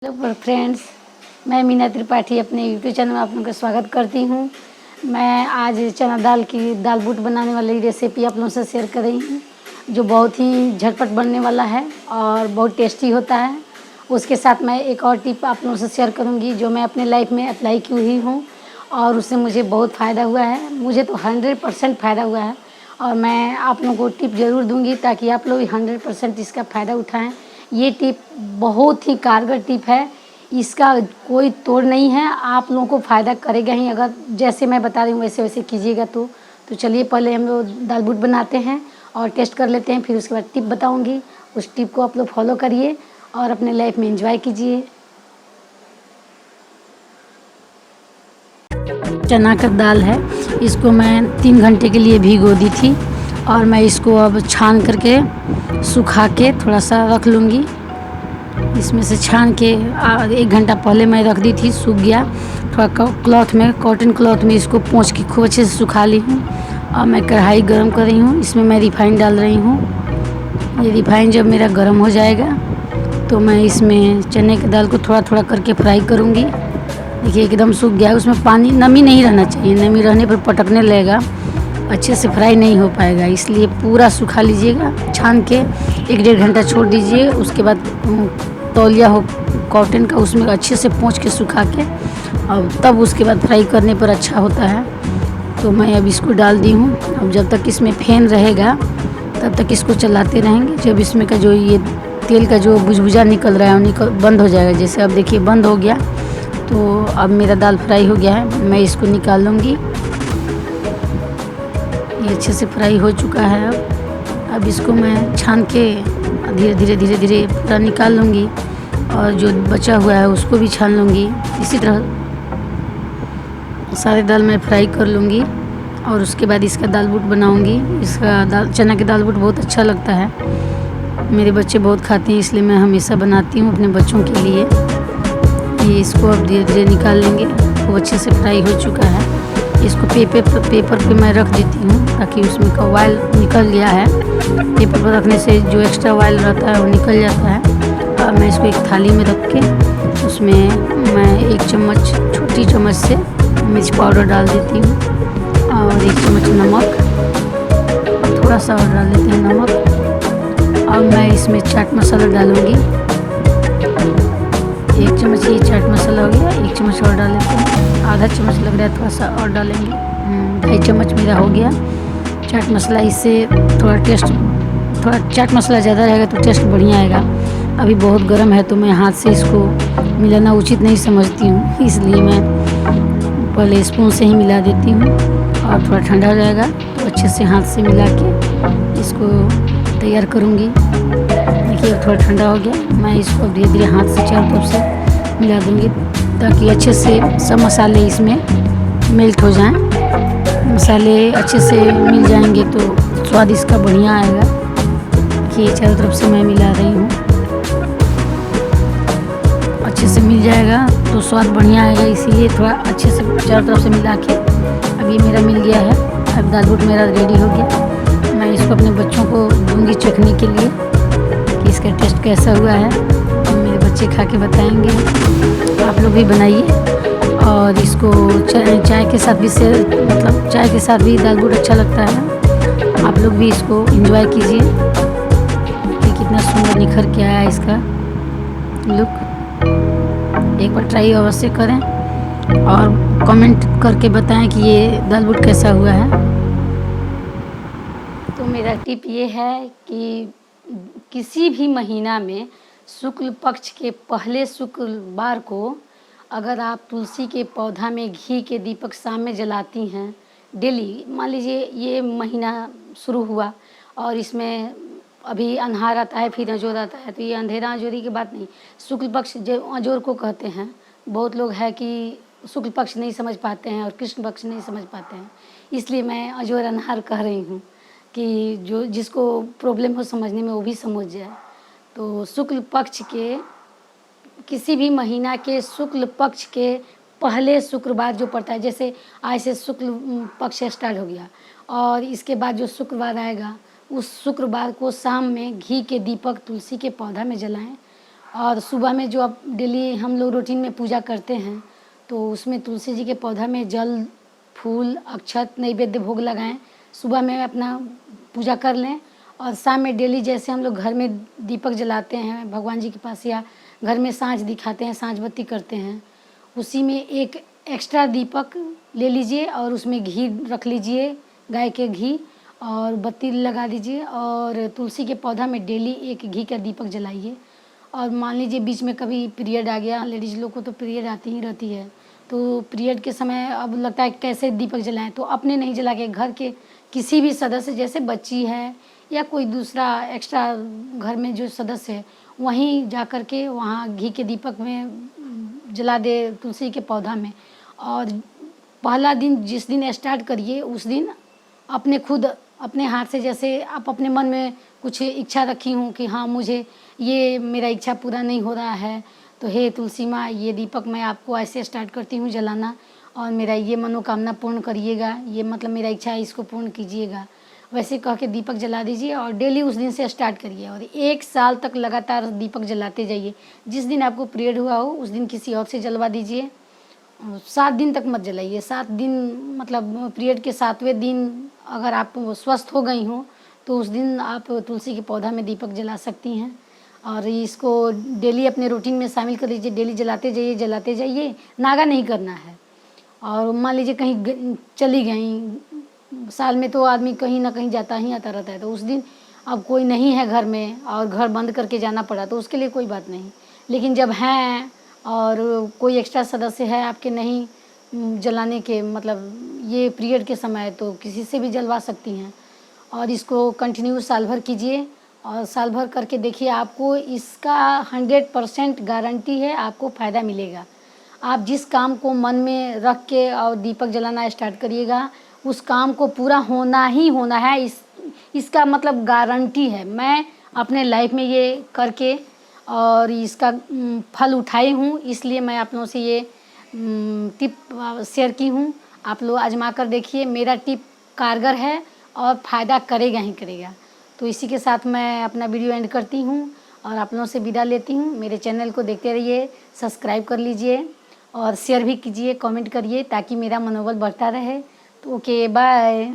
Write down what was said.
Hello friends, मैं मीना त्रिपाठी अपने YouTube channel में आप लोगों का स्वागत करती हूँ। मैं आज चना दाल की दाल बूट बनाने वाली रेसिपी आप लोगों से शेयर कर रही हूँ, जो बहुत ही झटपट बनने वाला है और बहुत टेस्टी होता है। उसके साथ मैं एक और टिप आप लोगों से शेयर करूँगी जो मैं अपने लाइफ में अप्लाई की हुई हूँ और उससे मुझे बहुत फ़ायदा हुआ है। मुझे तो 100% फ़ायदा हुआ है और मैं आप लोगों को टिप ज़रूर दूँगी ताकि आप लोग 100% इसका फ़ायदा उठाएँ। ये टिप बहुत ही कारगर टिप है, इसका कोई तोड़ नहीं है। आप लोगों को फ़ायदा करेगा ही, अगर जैसे मैं बता रही हूँ वैसे वैसे कीजिएगा तो चलिए पहले हम लोग दाल बूट बनाते हैं और टेस्ट कर लेते हैं, फिर उसके बाद टिप बताऊँगी। उस टिप को आप लोग फॉलो करिए और अपने लाइफ में एंजॉय कीजिए। चना का दाल है, इसको मैं 3 घंटे के लिए भिगो दी थी और मैं इसको अब छान करके सुखा के थोड़ा सा रख लूँगी। इसमें से छान के 1 घंटा पहले मैं रख दी थी, सूख गया। थोड़ा क्लॉथ में, कॉटन क्लॉथ में इसको पोंछ के खूब अच्छे से सुखा ली हूँ। और मैं कढ़ाई गरम कर रही हूँ, इसमें मैं रिफाइन डाल रही हूँ। ये रिफाइन जब मेरा गरम हो जाएगा तो मैं इसमें चने की दाल को थोड़ा थोड़ा करके फ्राई करूँगी। देखिए एकदम सूख गया है, उसमें पानी, नमी नहीं रहना चाहिए, नमी रहने पर पटकने लगेगा, अच्छे से फ्राई नहीं हो पाएगा। इसलिए पूरा सुखा लीजिएगा, छान के 1-1.5 घंटा छोड़ दीजिए। उसके बाद तौलिया हो कॉटन का, उसमें अच्छे से पोंछ के सुखा के और तब उसके बाद फ्राई करने पर अच्छा होता है। तो मैं अब इसको डाल दी हूँ। अब जब तक इसमें फेन रहेगा तब तक इसको चलाते रहेंगे। जब इसमें का जो ये तेल का जो बुझबुझा निकल रहा है वो बंद हो जाएगा। जैसे अब देखिए बंद हो गया, तो अब मेरा दाल फ्राई हो गया है, मैं इसको निकाल लूँगी। ये अच्छे से फ्राई हो चुका है। अब इसको मैं छान के धीरे धीरे पूरा निकाल लूँगी और जो बचा हुआ है उसको भी छान लूँगी। इसी तरह सारे दाल मैं फ्राई कर लूँगी और उसके बाद इसका दाल बूट बनाऊँगी। इसका चना के दाल बूट बहुत अच्छा लगता है, मेरे बच्चे बहुत खाते हैं, इसलिए मैं हमेशा बनाती हूँ अपने बच्चों के लिए। ये इसको अब धीरे धीरे निकाल लेंगे। वो अच्छे से फ्राई हो चुका है। इसको पेपर पे मैं रख देती हूँ ताकि उसमें का ऑयल निकल गया है। पेपर पर रखने से जो एक्स्ट्रा ऑयल रहता है वो निकल जाता है। अब मैं इसको एक थाली में रख के उसमें मैं 1 चम्मच, छोटी चम्मच से मिर्च पाउडर डाल देती हूँ और 1 चम्मच नमक, थोड़ा सा और डाल देते हैं नमक। अब मैं इसमें चाट मसाला डालूँगी। 1 चम्मच ये चाट मसाला हो गया, 1 चम्मच और डाल देते हैं, आधा चम्मच लग रहा है, थोड़ा सा और डालेंगे। 2.5 चम्मच मेरा हो गया चाट मसाला। इससे थोड़ा चाट मसाला ज़्यादा रहेगा तो टेस्ट बढ़िया आएगा। अभी बहुत गर्म है तो मैं हाथ से इसको मिलाना उचित नहीं समझती हूँ, इसलिए मैं पहले स्पून से ही मिला देती हूँ और थोड़ा ठंडा हो जाएगा तो अच्छे से हाथ से मिला के इसको तैयार करूँगी। देखिए थोड़ा ठंडा हो गया, मैं इसको धीरे धीरे हाथ से चारों तरफ से मिला दूँगी ताकि अच्छे से सब मसाले इसमें मेल्ट हो जाएं। मसाले अच्छे से मिल जाएंगे तो स्वाद इसका बढ़िया आएगा। कि चारों तरफ से मैं मिला रही हूँ, अच्छे से मिल जाएगा तो स्वाद बढ़िया आएगा, इसीलिए थोड़ा अच्छे से चारों तरफ से मिला के। अब ये मेरा मिल गया है, अब दाल बूट मेरा रेडी हो गया। मैं इसको अपने बच्चों को दूँगी चखने के लिए कि इसका टेस्ट कैसा हुआ है। मेरे बच्चे खा के बताएंगे। आप लोग भी बनाइए और इसको चाय के साथ भी मतलब चाय के साथ भी दाल बूट अच्छा लगता है। आप लोग भी इसको एंजॉय कीजिए कि कितना सुंदर निखर के आया इसका लुक। एक बार ट्राई अवश्य करें और कमेंट करके बताएं कि ये दाल बूट कैसा हुआ है। तो मेरा टिप ये है कि किसी भी महीना में शुक्ल पक्ष के पहले शुक्रवार को अगर आप तुलसी के पौधा में घी के दीपक शाम में जलाती हैं डेली, मान लीजिए ये महीना शुरू हुआ और इसमें अभी अंधार आता है फिर अजोर आता है, तो ये अंधेरा अजोरी की बात नहीं, शुक्ल पक्ष जो अजोर को कहते हैं। बहुत लोग है कि शुक्ल पक्ष नहीं समझ पाते हैं और कृष्ण पक्ष नहीं समझ पाते हैं, इसलिए मैं अजोर अंधार कह रही हूँ कि जो जिसको प्रॉब्लम हो समझने में वो भी समझ जाए। तो शुक्ल पक्ष के किसी भी महीना के शुक्ल पक्ष के पहले शुक्रवार जो पड़ता है, जैसे आज से शुक्ल पक्ष स्टार्ट हो गया और इसके बाद जो शुक्रवार आएगा उस शुक्रवार को शाम में घी के दीपक तुलसी के पौधा में जलाएं और सुबह में जो अब डेली हम लोग रूटीन में पूजा करते हैं, तो उसमें तुलसी जी के पौधा में जल, फूल, अक्षत, नैवेद्य भोग लगाएं। सुबह में अपना पूजा कर लें और शाम में डेली जैसे हम लोग घर में दीपक जलाते हैं भगवान जी के पास, या घर में साँझ दिखाते हैं, साँझ बत्ती करते हैं, उसी में एक एक्स्ट्रा दीपक ले लीजिए और उसमें घी रख लीजिए, गाय के घी, और बत्ती लगा दीजिए और तुलसी के पौधा में डेली एक घी का दीपक जलाइए। और मान लीजिए बीच में कभी पीरियड आ गया, लेडीज़ लोग को तो पीरियड आती ही रहती है, तो पीरियड के समय अब लगता है कैसे दीपक जलाएं, तो अपने नहीं जला के घर के किसी भी सदस्य, जैसे बच्ची है या कोई दूसरा एक्स्ट्रा घर में जो सदस्य है, वहीं जा कर के वहाँ घी के दीपक में जला दे तुलसी के पौधा में। और पहला दिन जिस दिन स्टार्ट करिए उस दिन अपने खुद अपने हाथ से, जैसे आप अपने मन में कुछ इच्छा रखी हूँ कि हाँ मुझे ये मेरा इच्छा पूरा नहीं हो रहा है, तो हे तुलसी माँ, ये दीपक मैं आपको ऐसे स्टार्ट करती हूँ जलाना और मेरा ये मनोकामना पूर्ण करिएगा, ये मतलब मेरा इच्छा है इसको पूर्ण कीजिएगा, वैसे कह के दीपक जला दीजिए और डेली उस दिन से स्टार्ट करिए और 1 साल तक लगातार दीपक जलाते जाइए। जिस दिन आपको पीरियड हुआ हो उस दिन किसी और से जलवा दीजिए। 7 दिन तक मत जलाइए। 7 दिन मतलब पीरियड के 7वें दिन अगर आप स्वस्थ हो गई हो तो उस दिन आप तुलसी के पौधा में दीपक जला सकती हैं और इसको डेली अपने रूटीन में शामिल कर लीजिए। डेली जलाते जाइए, नागा नहीं करना है। और मान लीजिए कहीं चली गई, साल में तो आदमी कहीं ना कहीं जाता ही आता रहता है, तो उस दिन अब कोई नहीं है घर में और घर बंद करके जाना पड़ा तो उसके लिए कोई बात नहीं। लेकिन जब हैं और कोई एक्स्ट्रा सदस्य है आपके नहीं जलाने के, मतलब ये पीरियड के समय, तो किसी से भी जलवा सकती हैं। और इसको कंटिन्यू साल भर कीजिए और साल भर करके देखिए, आपको इसका 100% गारंटी है, आपको फ़ायदा मिलेगा। आप जिस काम को मन में रख के और दीपक जलाना स्टार्ट करिएगा, उस काम को पूरा होना ही होना है। इसका मतलब गारंटी है। मैं अपने लाइफ में ये करके और इसका फल उठाई हूँ, इसलिए मैं आप लोगों से ये टिप शेयर की हूँ। आप लोग आजमा कर देखिए, मेरा टिप कारगर है और फ़ायदा करेगा ही करेगा। तो इसी के साथ मैं अपना वीडियो एंड करती हूँ और आप लोगों से विदा लेती हूँ। मेरे चैनल को देखते रहिए, सब्सक्राइब कर लीजिए और शेयर भी कीजिए, कमेंट करिए ताकि मेरा मनोबल बढ़ता रहे। तो ओके, बाय।